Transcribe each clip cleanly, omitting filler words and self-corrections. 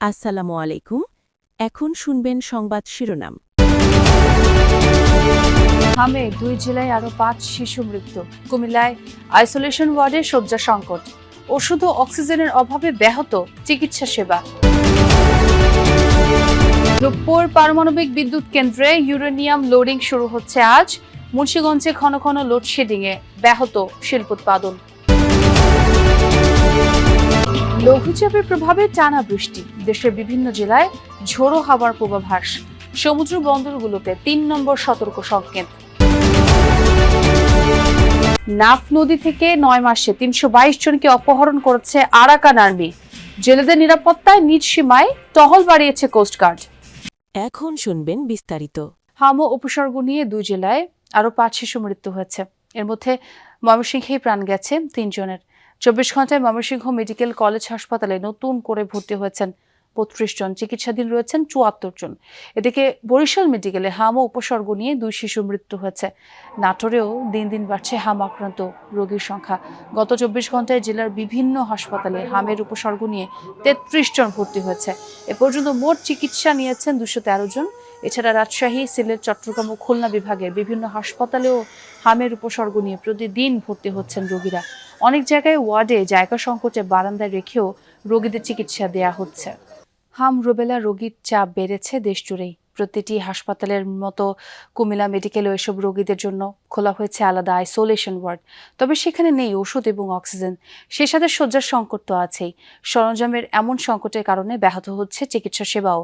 আসসালামু আলাইকুম। এখন শুনবেন সংবাদ শিরোনাম। হামে 2 জেলায় আরও 5 শিশু মৃত্যু। কুমিল্লায় আইসোলেশন ওয়ার্ডে শয্যা সংকট। ওষুধ ও অক্সিজেনের অভাবে ব্যাহত চিকিৎসা সেবা। রূপপুর পারমাণবিক বিদ্যুৎ কেন্দ্রে ইউরেনিয়াম লোডিং শুরু হচ্ছে আজ। মুন্সিগঞ্জে ঘন ঘন লোডশেডিংয়ে ব্যাহত শিল্পোৎপাদন। লঘুচাপের প্রভাবে টানা বৃষ্টি, দেশের বিভিন্ন জেলায় ঝোড়ো হাওয়ার পূর্বাভাস। সমুদ্র বন্দরগুলোতে 3 নম্বর সতর্ক সংকেত। নাফ নদী থেকে 9 মাসে 322 জনকে অপহরণ করেছে আরাকান আর্মি। জেলেদের নিরাপত্তায় নিজ সীমায় টহল বাড়িয়েছে কোস্টগার্ড। এখন শুনবেন বিস্তারিত। হামো উপসর্গ নিয়ে 2 জেলায় আরও 5 শিশু মৃত্যু হয়েছে। এর মধ্যে ময়মনসিংহেই প্রাণ গেছে 3 জনের। 24 ঘন্টায় ময়মনসিংহ মেডিকেল কলেজ হাসপাতালে নতুন করে ভর্তি হয়েছেন 32 জন, চিকিৎসাধীন রয়েছেন 74 জন। এদিকে বরিশাল মেডিকেলে হামো উপসর্গ নিয়ে 2 শিশুর মৃত্যু হয়েছে। নাটোরেও দিন দিন বাড়ছে হাম আক্রান্ত রোগীর সংখ্যা। গত 24 ঘন্টায় জেলার বিভিন্ন হাসপাতালে হামের উপসর্গ নিয়ে 33 জন ভর্তি হয়েছে। এ পর্যন্ত মোট চিকিৎসা নিয়েছেন 213 জন। এছাড়া রাজশাহী, সিলেট, চট্টগ্রাম ও খুলনা বিভাগের বিভিন্ন হাসপাতালেও হামের উপসর্গ নিয়ে প্রতিদিন ভর্তি হচ্ছেন রোগীরা। অনেক জায়গায় ওয়ার্ডে জায়গা সংকটে বারান্দায় রেখেও রোগীদের চিকিৎসা দেয়া হচ্ছে। হাম রুবেলা রোগীর চাপ বেড়েছে দেশ জুড়েই। প্রতিটি হাসপাতালের মতো কুমিল্লা মেডিকেলও এসব রোগীদের জন্য খোলা হয়েছে আলাদা আইসোলেশন ওয়ার্ড। তবে সেখানে নেই ওষুধ এবং অক্সিজেন। সে সাথে শয্যার সংকট তো আছেই। সরঞ্জামের এমন সংকটের কারণে ব্যাহত হচ্ছে চিকিৎসা সেবাও।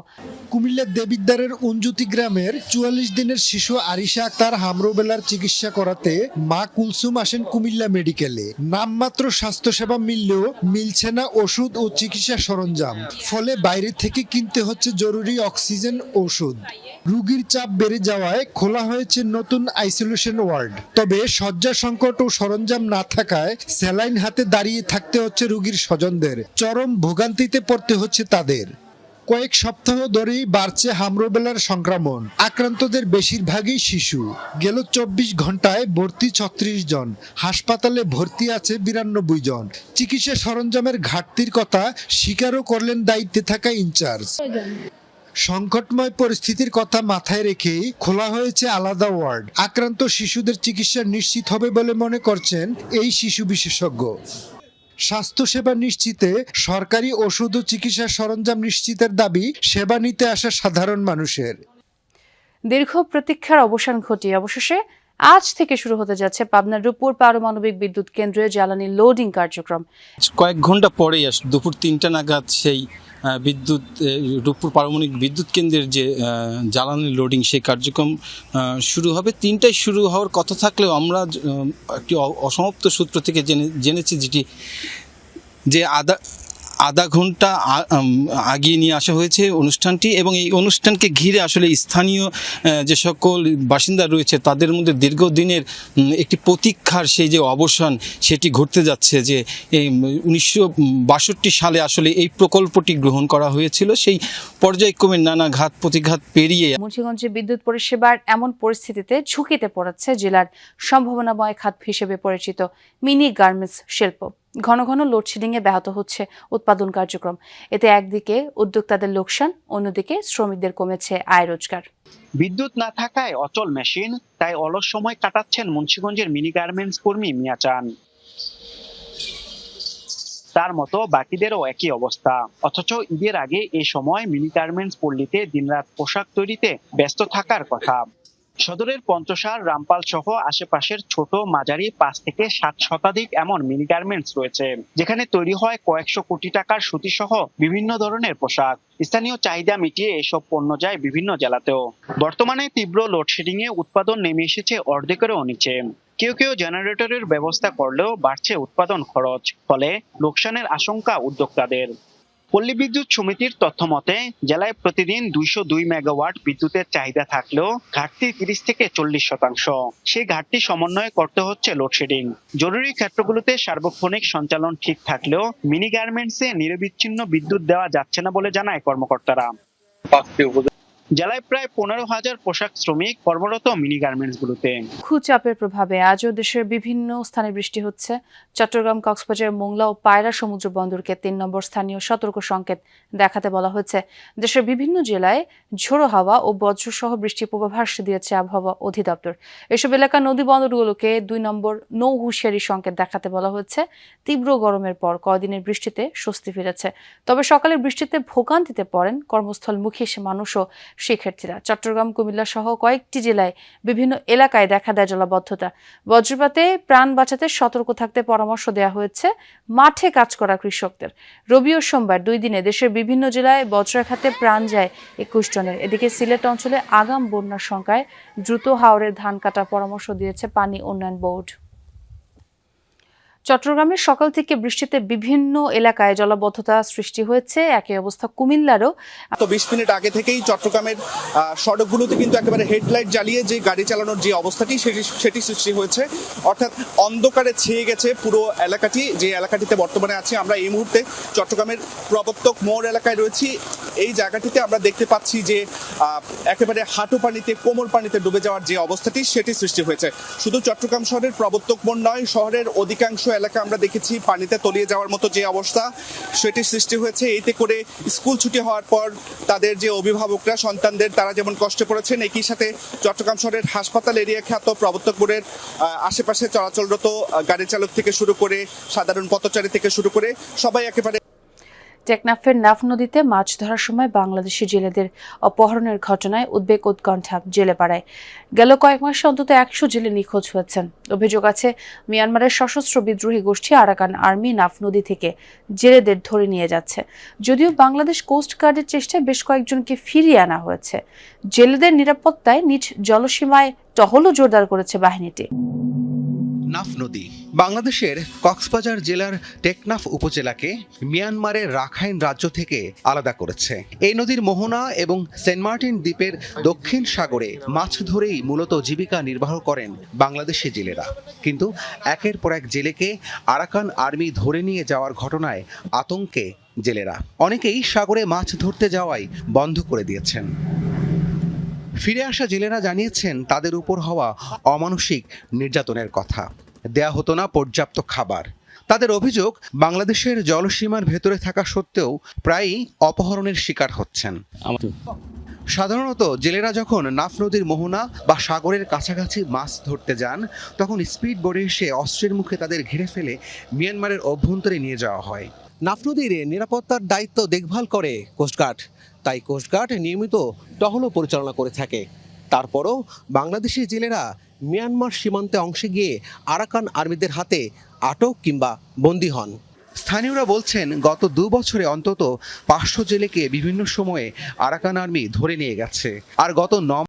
কুমিল্লার দেবিদ্বারের উনজুতি গ্রামের 44 দিনের শিশু আরিশা আক্তার হামরুবেলার চিকিৎসা করাতে মা কুলসুম আসেন কুমিল্লা মেডিকেলে। নামমাত্র স্বাস্থ্যসেবা মিললেও মিলছে না ওষুধ ও চিকিৎসা সরঞ্জাম। ফলে বাইরে থেকে কিনতে হচ্ছে জরুরি অক্সিজেন ওষুধ। রোগীর চাপ বেড়ে যাওয়ায় খোলা হয়েছে নতুন আইসোলেশন ওয়ার্ড। তবে শয্যা সংকট ও সরঞ্জাম না থাকায় স্যালাইন হাতে দাঁড়িয়ে থাকতে হচ্ছে রোগীর স্বজনদের। চরম ভোগান্তিতে পড়তে হচ্ছে তাদের। কয়েক সপ্তাহ ধরেই বাড়ছে হামরুবেলার সংক্রমণ। আক্রান্তদের বেশিরভাগই শিশু। গেল 24 ঘন্টায় ভর্তি 36 জন, হাসপাতালে ভর্তি আছে 92 জন। চিকিৎসা সরঞ্জামের ঘাটতির কথা স্বীকারও করলেন দায়িত্বে থাকা ইনচার্জ। সংকটময় পরিস্থিতির কথা মাথায় রেখেই খোলা হয়েছে আলাদা ওয়ার্ড। আক্রান্ত শিশুদের চিকিৎসা নিশ্চিত হবে বলে মনে করছেন এই শিশু বিশেষজ্ঞ। স্বাস্থ্যসেবা নিশ্চিতে সরকারি ওষুধ ও চিকিৎসা সরঞ্জাম নিশ্চিতের দাবি সেবা নিতে আসা সাধারণ মানুষের। দীর্ঘ প্রতীক্ষার অবসান ঘটিয়ে অবশেষে আজ থেকে শুরু হতে যাচ্ছে পাবনার রূপপুর পারমাণবিক বিদ্যুৎ কেন্দ্রে জ্বালানি লোডিং কার্যক্রম। কয়েক ঘন্টা পরেই দুপুর 3টা নাগাদ সেই রূপপুর পারমাণবিক বিদ্যুৎ কেন্দ্রের যে জ্বালানি লোডিং সেই কার্যক্রম শুরু হবে। 3টায় শুরু হওয়ার কথা থাকলেও আমরা একটি অসমাপ্ত সূত্র থেকে জেনেছি যে আধা ঘন্টা আগিয়ে নিয়ে আসা হয়েছে অনুষ্ঠানটি, এবং এই অনুষ্ঠানকে ঘিরে আসলে স্থানীয় যে সকল বাসিন্দা রয়েছে তাদের মধ্যে দীর্ঘদিনের একটি প্রতীক্ষার সেই যে অবসান সেটি ঘটতে যাচ্ছে। যে এই 1962 সালে আসলে এই প্রকল্পটি গ্রহণ করা হয়েছিল। সেই পর্যায়ক্রমে নানা ঘাত প্রতিঘাত পেরিয়ে মুন্সিগঞ্জে বিদ্যুৎ পরিষেবার এমন পরিস্থিতিতে ঝুঁকিতে পড়েছে জেলার সম্ভাবনাময় খাত হিসেবে পরিচিত মিনি গার্মেন্টস শিল্প। ঘন ঘন লোডশেডিংয়ে ব্যাহত হচ্ছে উৎপাদন কার্যক্রম। এতে একদিকে উদ্যোক্তাদের লোকসান, অন্যদিকে শ্রমিকদের কমেছে আয় রোজগার। বিদ্যুৎ না থাকায় অচল মেশিন, তাই অলস সময় কাটাচ্ছেন মুন্সিগঞ্জের মিনি গার্মেন্টস কর্মী মিয়া চান। তার মতো বাকিদেরও একই অবস্থা। অথচ ঈদের আগে এই সময় মিনি গার্মেন্টস পল্লীতে দিনরাত পোশাক তৈরিতে ব্যস্ত থাকার কথা। সদরের পঞ্চসার, রামপাল সহ আশেপাশের ছোট মাঝারি 5 থেকে 7 শতাধিক এমন মিনি গার্মেন্টস রয়েছে, যেখানে তৈরি হয় কয়েকশো কোটি টাকার সুতি সহ বিভিন্ন ধরনের পোশাক। স্থানীয় চাহিদা মিটিয়ে এসব পণ্য যায় বিভিন্ন জেলাতেও। বর্তমানে তীব্র লোডশেডিং এ উৎপাদন নেমে এসেছে অর্ধেকেরও নিচে। কেউ কেউ জেনারেটরের ব্যবস্থা করলেও বাড়ছে উৎপাদন খরচ, ফলে লোকসানের আশঙ্কা উদ্যোক্তাদের। পল্লী বিদ্যুৎ সমিতির তথ্য মতে জেলায় প্রতিদিন 202 মেগাওয়াট বিদ্যুতের চাহিদা থাকলেও ঘাটতি 30 থেকে 40%। সেই ঘাটতি সমন্বয় করতে হচ্ছে লোডশেডিং। জরুরি ক্ষেত্রগুলোতে সার্বক্ষণিক সঞ্চালন ঠিক থাকলেও মিনি গার্মেন্টসে নিরবিচ্ছিন্ন বিদ্যুৎ দেওয়া যাচ্ছে না বলে জানায় কর্মকর্তারা। জেলায় প্রায় 15,000 পোশাক শ্রমিক কর্মরত মিনি গার্মেন্টসগুলোতে। চাপের প্রভাবে আজও দেশের বিভিন্ন স্থানে বৃষ্টি হচ্ছে। চট্টগ্রাম, কক্সবাজার, মোংলা ও পায়রা সমুদ্র বন্দরকে 3 নম্বর স্থানীয় সতর্ক সংকেত দেখাতে বলা হয়েছে। দেশের বিভিন্ন জেলায় ঝোড়ো হাওয়া ও বজ্রসহ বৃষ্টির পূর্বাভাস দিয়েছে আবহাওয়া অধিদপ্তর। এসব এলাকার নদী বন্দরগুলোকে 2 নম্বর নৌ হুঁশিয়ারি সংকেত দেখাতে বলা হয়েছে। তীব্র গরমের পর কয়দিনের বৃষ্টিতে স্বস্তি ফিরেছে, তবে সকালের বৃষ্টিতে ভোগান্তিতে পড়েন কর্মস্থলমুখী মানুষ ও শিক্ষার্থীরা। চট্টগ্রাম, কুমিল্লা সহ কয়েকটি জেলায় বিভিন্ন এলাকায় দেখা দেয় জলাবদ্ধতা। বজ্রপাতে প্রাণ বাঁচাতে সতর্ক থাকতে পরামর্শ দেওয়া হয়েছে মাঠে কাজ করা কৃষকদের। রবি ও সোমবার 2 দিনে দেশের বিভিন্ন জেলায় বজ্রাঘাতে প্রাণ যায় 21 জনের। এদিকে সিলেট অঞ্চলে আগাম বন্যার শঙ্কায় দ্রুত হাওরে ধান কাটার পরামর্শ দিয়েছে পানি উন্নয়ন বোর্ড। চট্টগ্রামের সকাল থেকে বৃষ্টিতে বিভিন্ন এলাকায় জলাবদ্ধতা সৃষ্টি হয়েছে। একই অবস্থা কুমিল্লারও। তো 20 মিনিট আগে থেকেই চট্টগ্রামের সড়কগুলোতে কিন্তু একেবারে হেডলাইট জ্বালিয়ে যে গাড়ি চালানোর যে অবস্থাটি সেটি সৃষ্টি হয়েছে, অর্থাৎ অন্ধকারে ছেয়ে গেছে পুরো এলাকাটি। যে এলাকাটিতে বর্তমানে আছি আমরা এই মুহূর্তে চট্টগ্রামের প্রবর্তক মোড় এলাকায় রয়েছি। এই জায়গাটিতে আমরা দেখতে পাচ্ছি যে একেবারে হাঁটু পানিতে, কোমর পানিতে ডুবে যাওয়ার যে অবস্থাটি সেটি সৃষ্টি হয়েছে। শুধু চট্টগ্রাম শহরের প্রবর্তক মোড় নয়, শহরের অধিকাংশ এলাকা আমরা দেখেছি পানিতে তলিয়ে যাওয়ার মতো যে অবস্থা সেটি সৃষ্টি হয়েছে। এতে করে স্কুল ছুটি হওয়ার পর তাদের যে অভিভাবকরা সন্তানদের তারা যেমন কষ্টে পড়েছেন, একই সাথে চট্টগ্রাম শহরের হাসপাতাল এরিয়া খ্যাত প্রবর্তক মোড়ের আশেপাশে চলাচলরত গাড়ি চালক থেকে শুরু করে সাধারণ পথচারী থেকে শুরু করে সবাই একেবারে। টেকনাফের নাফ নদীতে মাছ ধরার সময় বাংলাদেশি জেলেদের অপহরণের ঘটনায় উদ্বেগ উৎকণ্ঠা জেলে পাড়ায়। গেল কয়েক মাসে অন্তত 100 জেলে নিখোঁজ হয়েছেন। অভিযোগ আছে মিয়ানমারের সশস্ত্র বিদ্রোহী গোষ্ঠী আরাকান আর্মি নাফ নদী থেকে জেলেদের ধরে নিয়ে যাচ্ছে। যদিও বাংলাদেশ কোস্ট গার্ডের চেষ্টায় বেশ কয়েকজনকে ফিরিয়ে আনা হয়েছে। জেলেদের নিরাপত্তায় নিজ জলসীমায় টহলও জোরদার করেছে বাহিনীটি। নাফ নদী বাংলাদেশের কক্সবাজার জেলার টেকনাফ উপজেলাকে মিয়ানমারের রাখাইন রাজ্য থেকে আলাদা করেছে। এই নদীর মোহনা এবং সেন্ট মার্টিন দ্বীপের দক্ষিণ সাগরে মাছ ধরেই মূলত জীবিকা নির্বাহ করেন বাংলাদেশি জেলেরা। কিন্তু একের পর এক জেলেকে আরাকান আর্মি ধরে নিয়ে যাওয়ার ঘটনায় আতঙ্কে জেলেরা। অনেকেই সাগরে মাছ ধরতে যাওয়াই বন্ধ করে দিয়েছেন। ফিরে আসা জেলেরা জানিয়েছেন তাদের উপর হওয়া অমানসিক নির্যাতনের কথা। দেয়া হতো না পর্যাপ্ত খাবার। তাদের অভিযোগ, বাংলাদেশের জলসীমার ভেতরে থাকা সত্ত্বেও প্রায়ই অপহরণের শিকার হচ্ছেন। সাধারণত জেলেরা যখন নাফ নদীর মোহনা বা সাগরের কাছাকাছি মাছ ধরতে যান, তখন স্পিড বোটে এসে অস্ত্রের মুখে তাদের ঘিরে ফেলে মিয়ানমারের অভ্যন্তরে নিয়ে যাওয়া হয়। নাফ নদীর নিরাপত্তার দায়িত্ব দেখভাল করে কোস্টগার্ড, তাই কোস্টগার্ড নিয়মিত টহলও পরিচালনা করে থাকে। তারপরও বাংলাদেশি জেলেরা মিয়ানমার সীমান্তে অংশে গিয়ে আরাকান আর্মিদের হাতে আটক কিংবা বন্দী হন। স্থানীয়রা বলছেন গত 2 বছরে অন্তত 500 জেলেকে বিভিন্ন সময়ে আরাকান আর্মি ধরে নিয়ে গেছে। আর গত 9